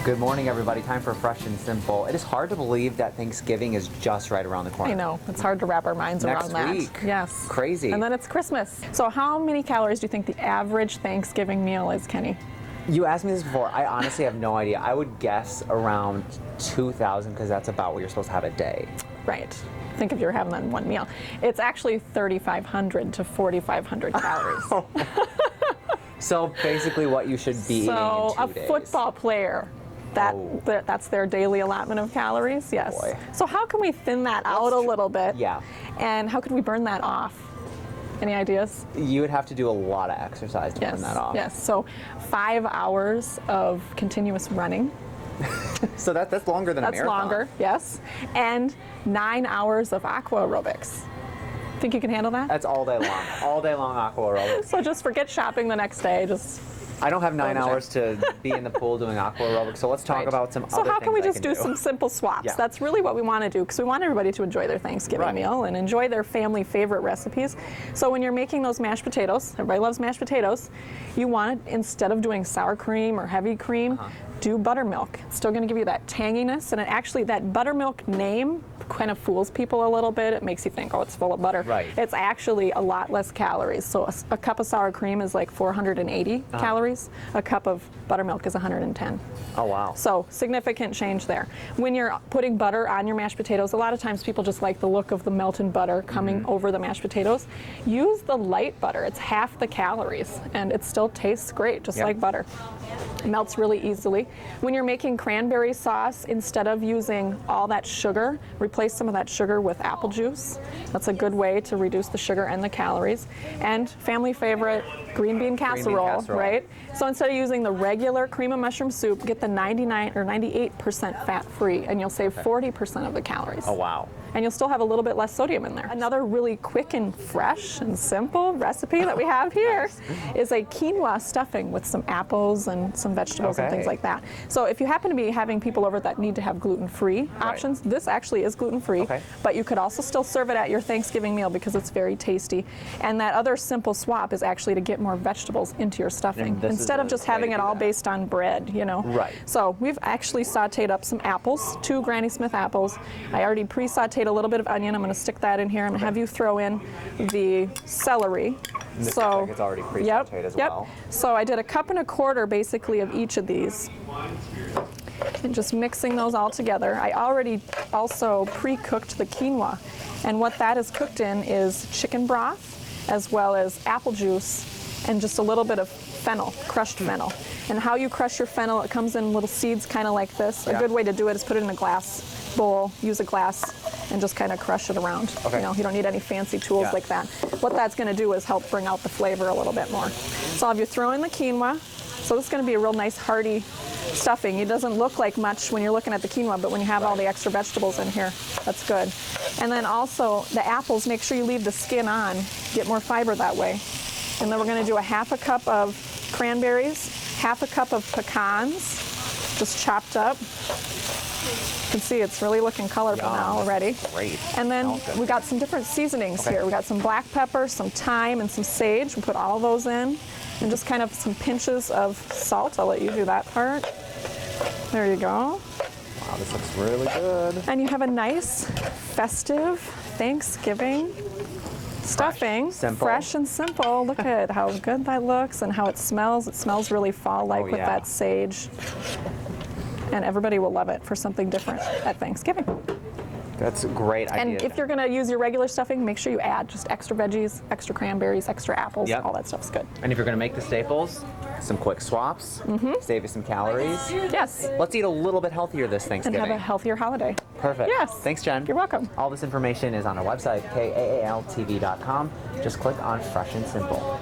Good morning, everybody. Time for Fresh and Simple. It is hard to believe that Thanksgiving is just right around the corner. I know. It's hard to wrap our minds around that. Next week. Yes. Crazy. And then it's Christmas. So how many calories do you think the average Thanksgiving meal is, Kenny? You asked me this before. I honestly have no idea. I would guess around 2,000 because that's about what you're supposed to have a day. Right. Think if you're having that in one meal. It's actually 3,500 to 4,500 calories. So basically what you should be eating in 2 days. So a football player, that's their daily allotment of calories, yes. Boy. So how can we thin that out a little bit? Yeah. And how could we burn that off? Any ideas? You would have to do a lot of exercise to burn that off. Yes, so 5 hours of continuous running. So that's longer than a marathon. That's longer, yes. And 9 hours of aqua aerobics. Think you can handle that? That's all day long. All day long aqua aerobics. So just forget shopping the next day. I don't have 9 hours to be in the pool doing aqua aerobics, so let's talk about some other things. So how can we just do some simple swaps? Yeah. That's really what we want to do, because we want everybody to enjoy their Thanksgiving meal and enjoy their family favorite recipes. So when you're making those mashed potatoes, everybody loves mashed potatoes, you want to, instead of doing sour cream or heavy cream, do buttermilk. It's still going to give you that tanginess, and actually that buttermilk name kind of fools people a little bit. It makes you think, oh, it's full of butter. Right. It's actually a lot less calories. So a cup of sour cream is like 480 calories. A cup of buttermilk is 110. Oh, wow. So significant change there. When you're putting butter on your mashed potatoes, a lot of times people just like the look of the melted butter coming over the mashed potatoes. Use the light butter. It's half the calories, and it still tastes great, just like butter. It melts really easily. When you're making cranberry sauce, instead of using all that sugar, replace some of that sugar with apple juice. That's a good way to reduce the sugar and the calories. And family favorite, green bean casserole, right? So instead of using the regular cream of mushroom soup, get the 99 or 98% fat-free, and you'll save 40% of the calories. Oh, wow. And you'll still have a little bit less sodium in there. Another really quick and fresh and simple recipe that we have here is a quinoa stuffing with some apples and some vegetables and things like that. So if you happen to be having people over that need to have gluten-free options, this actually is gluten-free, but you could also still serve it at your Thanksgiving meal because it's very tasty. And that other simple swap is actually to get more vegetables into your stuffing instead of just having it all based on bread, you know. Right. So we've actually sauteed up some apples, 2 Granny Smith apples. I already pre-sauteed a little bit of onion. I'm going to stick that in here. I'm going to have you throw in the celery. And this looks like it's already pre-sauteed as well. So I did 1.25 cups basically of each of these. And just mixing those all together. I already also pre-cooked the quinoa. And what that is cooked in is chicken broth, as well as apple juice, and just a little bit of fennel, crushed fennel. And how you crush your fennel, it comes in little seeds kind of like this. A good way to do it is put it in a glass bowl, use a glass, and just kind of crush it around. You know, you don't need any fancy tools like that. What that's going to do is help bring out the flavor a little bit more. So I'll have you throw in the quinoa. So this is going to be a real nice hearty stuffing. It doesn't look like much when you're looking at the quinoa, but when you have all the extra vegetables in here, that's good. And then also the apples, make sure you leave the skin on, get more fiber that way. And then we're going to do 1/2 cup of cranberries, 1/2 cup of pecans, just chopped up. You can see it's really looking colorful now already. Great. And then we got some different seasonings here. We got some black pepper, some thyme, and some sage. We put all those in. And just kind of some pinches of salt. I'll let you do that part. There you go. Wow, this looks really good. And you have a nice, festive Thanksgiving stuffing. Fresh and simple. Look at how good that looks and how it smells. It smells really fall-like with that sage. And everybody will love it for something different at Thanksgiving. That's a great idea. And if you're going to use your regular stuffing, make sure you add just extra veggies, extra cranberries, extra apples. All that stuff's good. And if you're going to make the staples, some quick swaps, save you some calories. Yes. Let's eat a little bit healthier this Thanksgiving. And have a healthier holiday. Perfect. Yes. Thanks, Jen. You're welcome. All this information is on our website, kaaltv.com. Just click on Fresh and Simple.